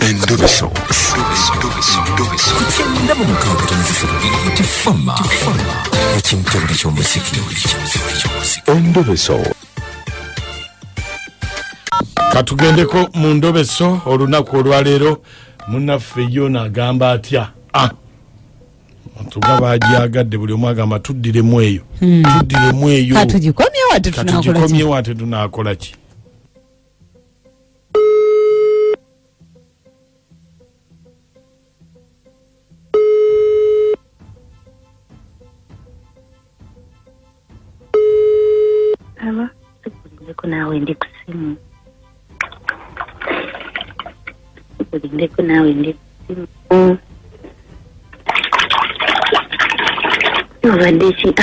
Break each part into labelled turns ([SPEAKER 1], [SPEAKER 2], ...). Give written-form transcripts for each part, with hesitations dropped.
[SPEAKER 1] Endobeso. Kugenda mu mukaaga tifama ekintu eky'omuziki. Endobeso.
[SPEAKER 2] Katugendeko mu ndobeso olunaku olwaleero munnaffe yona agamba atya tugaba ajagadde buli omu agamba tuddiremu eyo katugikomyewo ate tunaakola ki.
[SPEAKER 3] Nawe ndi kusimu ndiko nawe ndi kusimu Vandechi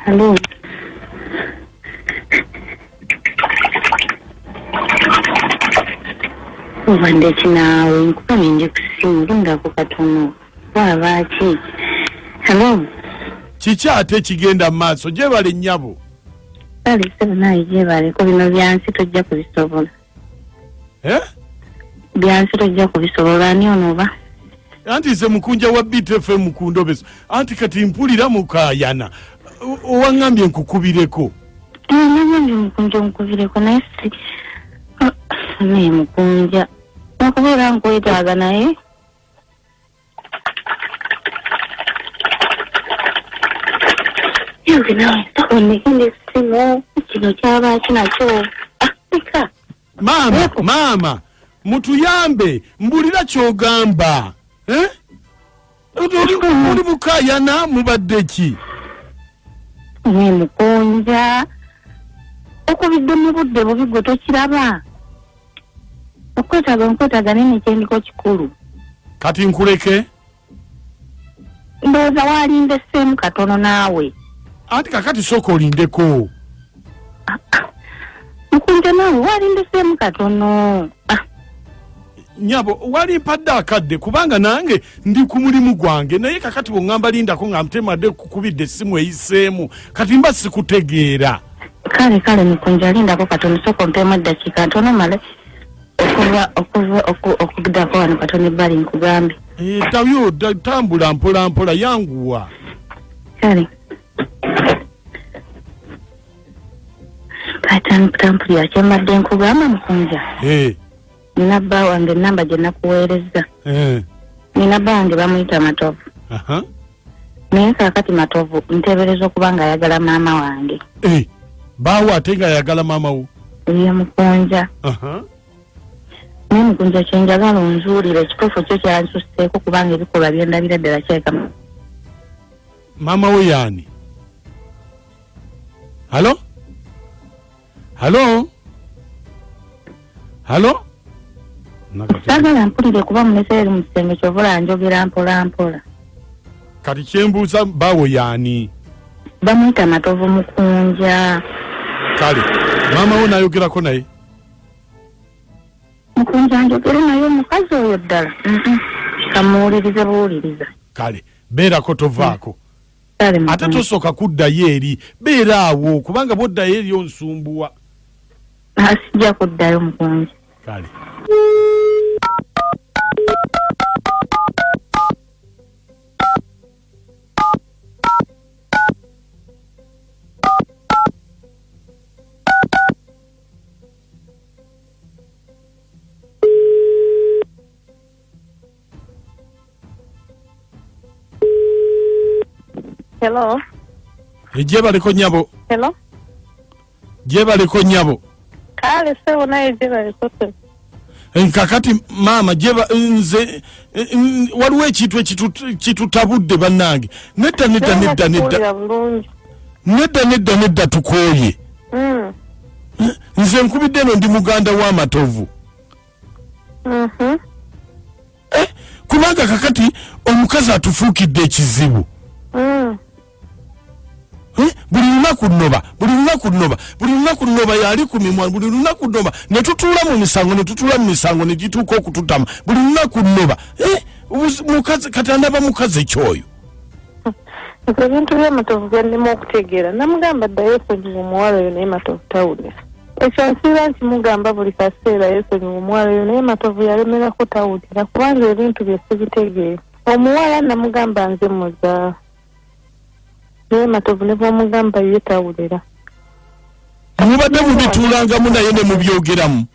[SPEAKER 3] hello Vandechi nawe nkubona ndi kusimu linga kukatono babaki hello
[SPEAKER 2] kikyate kigenda maaso gye bali nnyabo
[SPEAKER 3] ali senayi gye bali ko bino byansi tojja kubisobola byansi tojja kubisobola ani onoba
[SPEAKER 2] anti ze Mukunja wa BTFM ku Ndobeso anti kati mpulira mukayana owangambye nkukubireko
[SPEAKER 3] nangambye Mukunja nkubireko naye si ne Mukunja nakubera nkwetaaga naye yuge nawe onekinde simu kino kyaba kinakyo Afrika
[SPEAKER 2] mama mutuyambe mbulira kyogamba oli mukayana mubadde ki
[SPEAKER 3] ne Mukunja okubidde mu budde bubi gwe tokiraba okwetaaga nene kyendiko kikulu
[SPEAKER 2] kati nkuleke
[SPEAKER 3] ndowooza walinde ssemu katono naawe
[SPEAKER 2] anti kakati sooka olindeko
[SPEAKER 3] Mukunja nawe walinde ssemu katono
[SPEAKER 2] nyabo wali mpadde akadde kubanga nange ndi ku mulimu gwange naye kakati bw'oŋŋamba lindako nga mtemadde kukubidde essimu eyiseemu kati mba sikutegeera
[SPEAKER 3] kale Mukunja lindako katono sooka ompeemu eddakiika ntono male okuddako wano katono ebbali nkugambe
[SPEAKER 2] tayo tambula mpola yanguwa
[SPEAKER 3] kale katampulira kyembadde nkugamba Mukunja nina bba wange enamba gye nakuweereza nina bba wange bamuyita Matovu naye kaakati Matovu nteebereza okuba nga ayagala maama wange
[SPEAKER 2] baawo ate nga ayagala maama wo
[SPEAKER 3] ye Mukunja naye Mukunja kyenjagala onzuulire ekituufu kyo kyansuseeko kubanga ebikolwa byendabira ddala kyeka
[SPEAKER 2] maama wo yaani halo
[SPEAKER 3] sagala mpulire kuba muneseeri mu kisenge kyovula njogera mpola
[SPEAKER 2] kati kyembuuza baawo yaani
[SPEAKER 3] bamuyita Matovu Mukunja
[SPEAKER 2] kale maama wo nayogerako naye
[SPEAKER 3] Mukunja njogere naye omukazi oyo ddala kamuwulirize buwuliriza
[SPEAKER 2] kale beerako tovaako
[SPEAKER 3] kale
[SPEAKER 2] ate tosooka kuddayo eri beera awo kubanga bwoddayo eri onsumbuwa
[SPEAKER 3] asijja kuddayo Mukunja
[SPEAKER 2] kale
[SPEAKER 3] hello
[SPEAKER 2] gye baliko nnyabo
[SPEAKER 3] hello
[SPEAKER 2] gye baliko nnyabo
[SPEAKER 3] kale sewo naye gye baliko
[SPEAKER 2] kakati maama nze waliwo ekintu ekitutabudde bannange nedda tukooye nze nkubidde eno ndi muganda wa Matovu kubanga kakati omukazi atufuukidde ekizibu buli lunaku nnoba yali ku mimwa buli lunaku nnoba ne tutuula mu misango ne gituuka okututama buli lunaku nnoba mukazi kati anaba mukazi ekyoyo
[SPEAKER 3] ebintu bya Matovu byannema okutegeera namugamba ddayo ofunyiza omuwala oyo naye Matovu tawulira ekyo nsiba nti mugamba buli kaseera yeesonyiwa omuwala oyo naye Matovu yalemerako tawulira kubanga ebintu bye sibitegeera. Omuwala namugamba nze muzaala naye Matovu ne bw'omugamba ye tawulira.
[SPEAKER 2] Mubadde mubituulangamu naye ne mubyogeramu?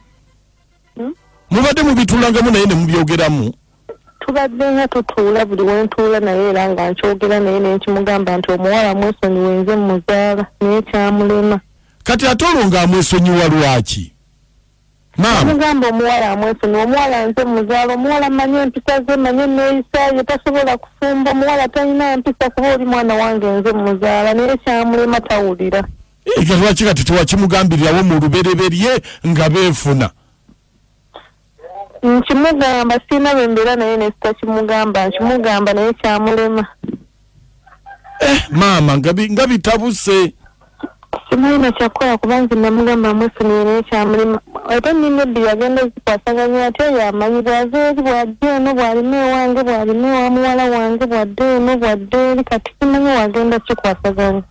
[SPEAKER 2] Mubadde mubituulangamu naye ne mubyogeramu?
[SPEAKER 3] Tubadde nga tutuula buli wentuula naye era nga nkyogera naye nekimugamba nti omuwala mwesonyiwa nze muzaala naye kyamulema.
[SPEAKER 2] Kati ate olwo ng'amwesonyiwa lwaki?
[SPEAKER 3] Mugamba omuwala amwesonyiwa, omuwala nze muzaala, omuwala manye empisa ze, manye neeyisa ye, tasobola kufumba, omuwala talina mpisa kuba oli mwana wange nze muzaala naye kyamulema tawulira.
[SPEAKER 2] Lwaki kati tewakimugambirirawo mu lubereberye nga beefuna?
[SPEAKER 3] Nkimugamba sina bembeera naye nesitakimugamba nkimugamba naye kyamulema.
[SPEAKER 2] Maama nga bitabuse.
[SPEAKER 3] Simulina kyakola kubanzi namugamba mwesonyiwa naye kyamulema. Ate nninga ebbi yagenda zikwasaganya ate yamanyi bwaze eri bwadde eno bw'alima ewange bw'alima ewa muwala wange bwadde eno bwadde eri kati simanyi wagenda kikwasaganya.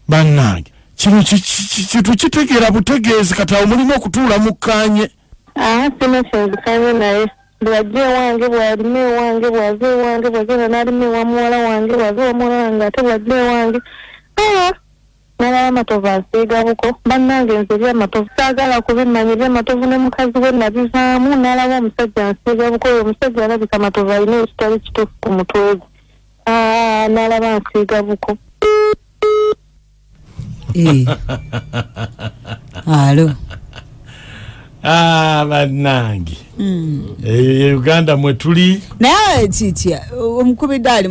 [SPEAKER 2] Bannange kino kitu kitegeera butegeezi kati awo mulina okutuula mukkaanye.
[SPEAKER 3] Sina kyenzikanye naye bwajja ewange bw'alima ewange bwaze ewange bwaze n'alima ewa muwala wange bwaze ewa muwala wange ate bwajja ewange nalaba Matovu ansiiga buko. Bannange nze ebyamatovu saagala kubimanya ebyamatovu ne mukazi we nabivaamu nalaba omusajja ansiiga buko. Oyo omusajja alabika Matovu alina ekitali kituufu ku mutwe gwe. Nalaba ansiiga buko.
[SPEAKER 4] Alo.
[SPEAKER 2] Bannange. Uganda mwe tuli.
[SPEAKER 4] Naye kitya omukubidde ali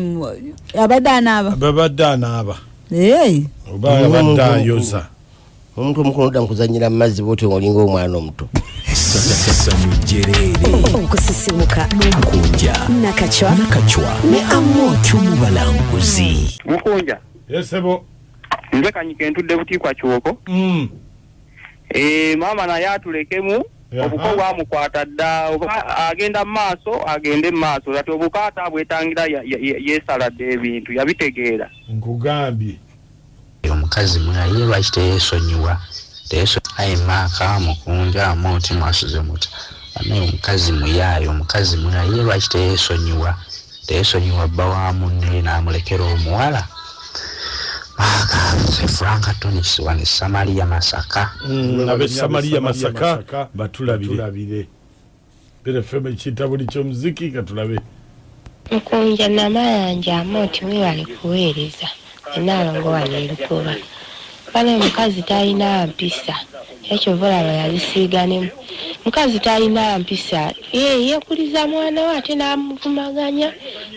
[SPEAKER 4] abadde anaaba.
[SPEAKER 2] Babadde anaaba. Oba abadde ayoza.
[SPEAKER 5] Omuntu omukulu odda mukuzanyira mu mazzi bw'oti olinga omwana omuto.
[SPEAKER 1] Okusisimuka Mukunja nakachwa ne amoti omubalanguzi.
[SPEAKER 6] Mukunja.
[SPEAKER 2] Yesebo.
[SPEAKER 6] Nze kanyike ntudde butiikwa kyoko. Maama naye atulekemu obuko bwamukwata dda oba agenda mu maaso agende mu maaso ate obukaata bwetangira yeesaladde ebintu yabitegeera.
[SPEAKER 2] Nkugambye
[SPEAKER 7] omukazi mwaye lwaki teyeesonyiwa aye maaka Mukunja amoti mwasuze muta naye omukazi muyaayo omukazi mwaye lwaki teyeesonyiwa bba wa munne n'amulekera omuwala. Franka Tony Kiswane Samaria Masaka.
[SPEAKER 2] Nabe Samaria Masaka batulabire. Bere feme kitabuli ky'omuziki katulabe.
[SPEAKER 8] Mukunja namayanja amoti webale kuweereza enaalongo waleerukuba. Bane mukazi talina mpisa ekyo bulaba yabisiiganemu. Mukazi talina mpisa yeekuliza mwana we ate n'amuvumaganya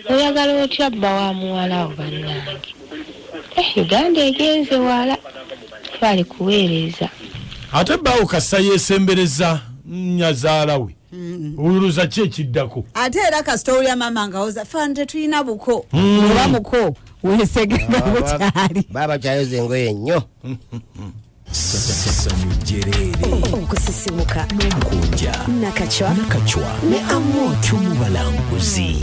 [SPEAKER 8] oyagala otya bba wa muwala wo bannange. Uganda egenze wala bali kuweereza.
[SPEAKER 2] Ate bawo kasa yesembereza nyazaala we. Uluza ki ekiddako?
[SPEAKER 4] Ate era kastori ya mama ngaoza fande tuyina buko. Oba muko weesegeka bukyali.
[SPEAKER 5] Baba kyayoza engoye nnyo.
[SPEAKER 1] Okusisimuka Mukunja nakachwa ne amoti omubalanguzi.